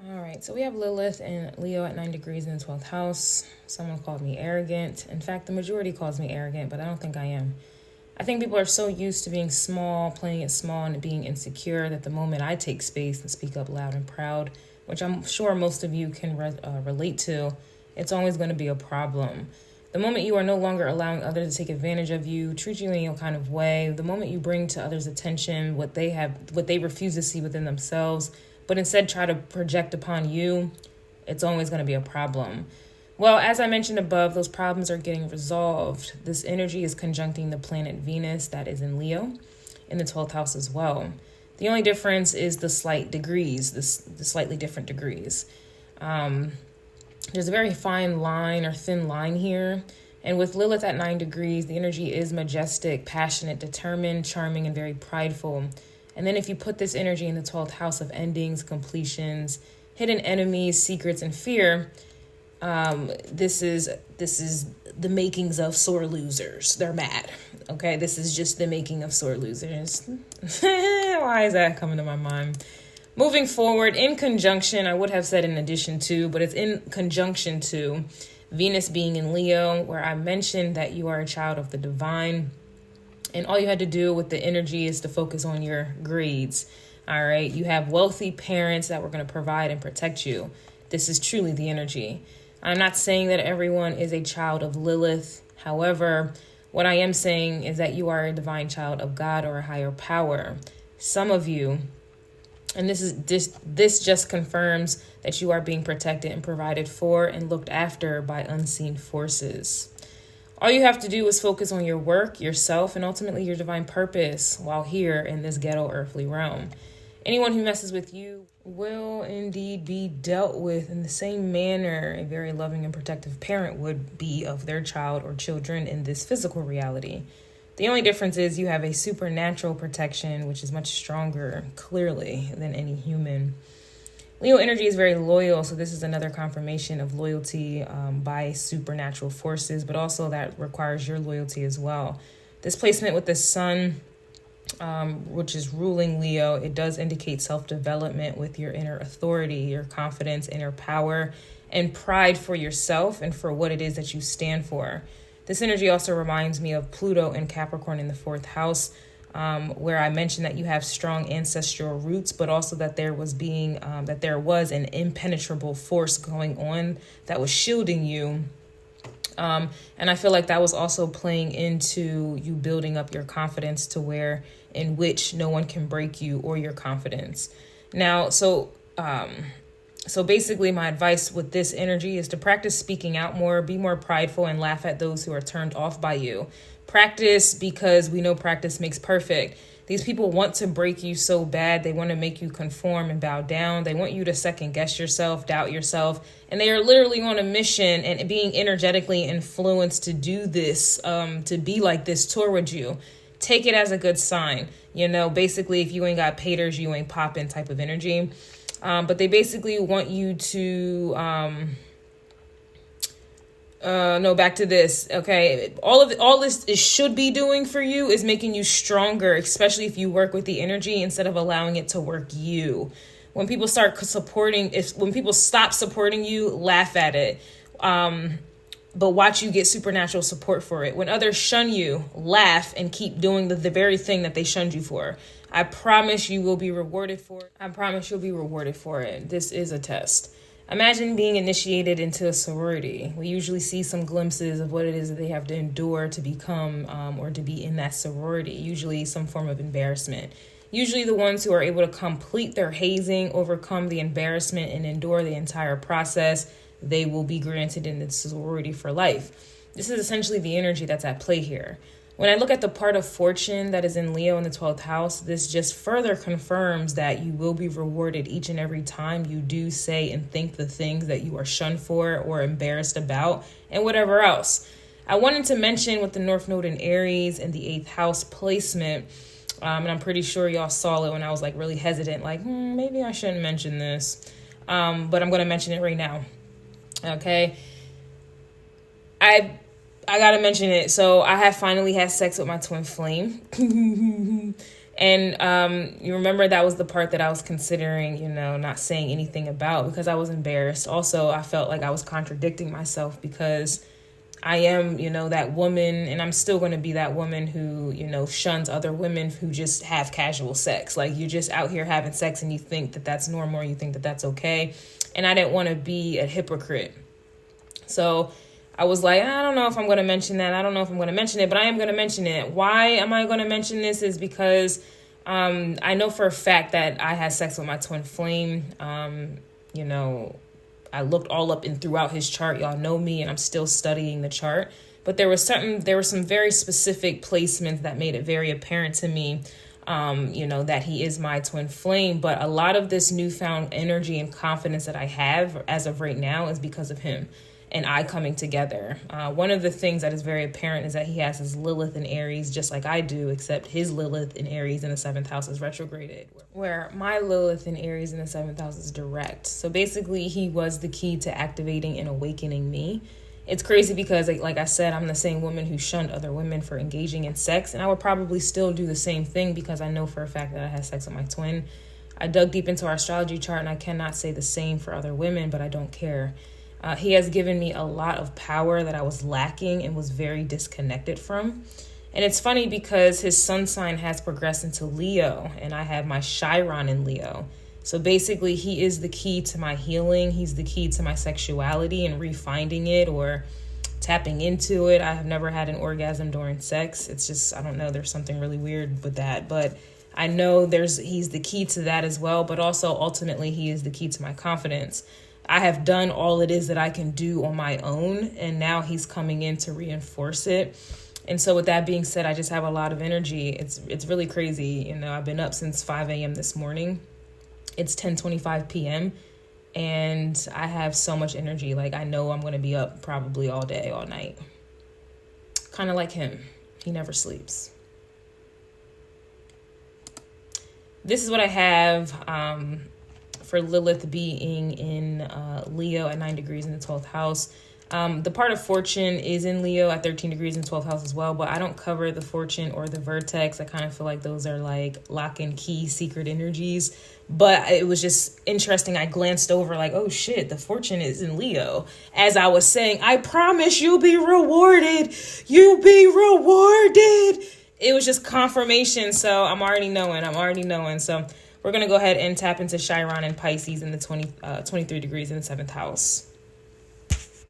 All right, so we have Lilith and Leo at 9 degrees in the 12th house. Someone called me arrogant. In fact, the majority calls me arrogant, but I don't think I am. I think people are so used to being small, playing it small, and being insecure that the moment I take space and speak up loud and proud, which I'm sure most of you can relate to, it's always going to be a problem. The moment you are no longer allowing others to take advantage of you, treat you in any kind of way, the moment you bring to others' attention what they refuse to see within themselves, but instead try to project upon you, it's always going to be a problem. Well, as I mentioned above, those problems are getting resolved. This energy is conjuncting the planet Venus that is in Leo in the 12th house as well. The only difference is the slight degrees, the slightly different degrees. There's a very fine line or thin line here. And with Lilith at 9 degrees, the energy is majestic, passionate, determined, charming, and very prideful. And then if you put this energy in the 12th house of endings, completions, hidden enemies, secrets, and fear, this is the makings of sore losers. They're mad. Okay, this is just the making of sore losers. Why is that coming to my mind? Moving forward, in conjunction, I would have said in addition to, but it's in conjunction to Venus being in Leo, where I mentioned that you are a child of the divine. And all you had to do with the energy is to focus on your grades. All right. You have wealthy parents that were going to provide and protect you. This is truly the energy. I'm not saying that everyone is a child of Lilith. However, what I am saying is that you are a divine child of God or a higher power. Some of you, and this just confirms that you are being protected and provided for and looked after by unseen forces. All you have to do is focus on your work, yourself, and ultimately your divine purpose while here in this ghetto earthly realm. Anyone who messes with you will indeed be dealt with in the same manner a very loving and protective parent would be of their child or children in this physical reality. The only difference is you have a supernatural protection, which is much stronger, clearly, than any human. Leo energy is very loyal, so this is another confirmation of loyalty by supernatural forces, but also that requires your loyalty as well. This placement with the sun, which is ruling Leo, it does indicate self-development with your inner authority, your confidence, inner power, and pride for yourself and for what it is that you stand for. This energy also reminds me of Pluto and Capricorn in the 4th house, where I mentioned that you have strong ancestral roots, but also that there was an impenetrable force going on that was shielding you. And I feel like that was also playing into you building up your confidence to where in which no one can break you or your confidence. Now, so basically my advice with this energy is to practice speaking out more, be more prideful, and laugh at those who are turned off by you. Practice, because we know practice makes perfect. These people want to break you so bad. They want to make you conform and bow down. They want you to second guess yourself, doubt yourself. And they are literally on a mission and being energetically influenced to do this, to be like this toward you. Take it as a good sign. You know, basically, if you ain't got paters, you ain't popping type of energy. But they basically want you to... back to this. Okay. All this should be doing for you is making you stronger, especially if you work with the energy instead of allowing it to work you. When people stop supporting you, laugh at it. But watch you get supernatural support for it. When others shun you, laugh and keep doing the very thing that they shunned you for. I promise you will be rewarded for it. I promise you'll be rewarded for it. This is a test. Imagine being initiated into a sorority. We usually see some glimpses of what it is that they have to endure to become or to be in that sorority, usually some form of embarrassment. Usually the ones who are able to complete their hazing, overcome the embarrassment, and endure the entire process, they will be granted in the sorority for life. This is essentially the energy that's at play here. When I look at the part of fortune that is in Leo in the 12th house, this just further confirms that you will be rewarded each and every time you do say and think the things that you are shunned for or embarrassed about and whatever else. I wanted to mention with the North Node in Aries and the 8th house placement, and I'm pretty sure y'all saw it when I was like really hesitant, like, maybe I shouldn't mention this, but I'm going to mention it right now. Okay. I got to mention it. So I have finally had sex with my twin flame. And you remember that was the part that I was considering, not saying anything about because I was embarrassed. Also, I felt like I was contradicting myself because I am, that woman, and I'm still going to be that woman who, shuns other women who just have casual sex. Like, you're just out here having sex and you think that that's normal, or you think that that's okay. And I didn't want to be a hypocrite. So I was like, I don't know if I'm going to mention that. I don't know if I'm going to mention it, but I am going to mention it. Why am I going to mention this is because I know for a fact that I had sex with my twin flame. I looked all up and throughout his chart. Y'all know me, and I'm still studying the chart. But there were some very specific placements that made it very apparent to me, that he is my twin flame. But a lot of this newfound energy and confidence that I have as of right now is because of him and I coming together. One of the things that is very apparent is that he has his Lilith in Aries, just like I do, except his Lilith in Aries in the 7th house is retrograded, where my Lilith in Aries in the 7th house is direct. So basically, he was the key to activating and awakening me. It's crazy because, like I said, I'm the same woman who shunned other women for engaging in sex, and I would probably still do the same thing because I know for a fact that I had sex with my twin. I dug deep into our astrology chart, and I cannot say the same for other women, but I don't care. He has given me a lot of power that I was lacking and was very disconnected from. And it's funny because his sun sign has progressed into Leo, and I have my Chiron in Leo. So basically, he is the key to my healing. He's the key to my sexuality and refinding it or tapping into it. I have never had an orgasm during sex. It's just, I don't know, there's something really weird with that. But I know he's the key to that as well. But also, ultimately, he is the key to my confidence. I have done all it is that I can do on my own, and now he's coming in to reinforce it. And so with that being said, I just have a lot of energy. It's really crazy. I've been up since 5 a.m. this morning. It's 10:25 p.m. and I have so much energy. Like, I know I'm going to be up probably all day, all night. Kind of like him. He never sleeps. This is what I have for Lilith being in Leo at 9 degrees in the 12th house. The part of fortune is in Leo at 13 degrees in the 12th house as well, but I don't cover the fortune or the vertex. I kind of feel like those are like lock and key secret energies. But it was just interesting. I glanced over like, oh shit, the fortune is in Leo. As I was saying, I promise you'll be rewarded. You'll be rewarded. It was just confirmation. So I'm already knowing. So we're going to go ahead and tap into Chiron and Pisces in the 23 degrees in the 7th house.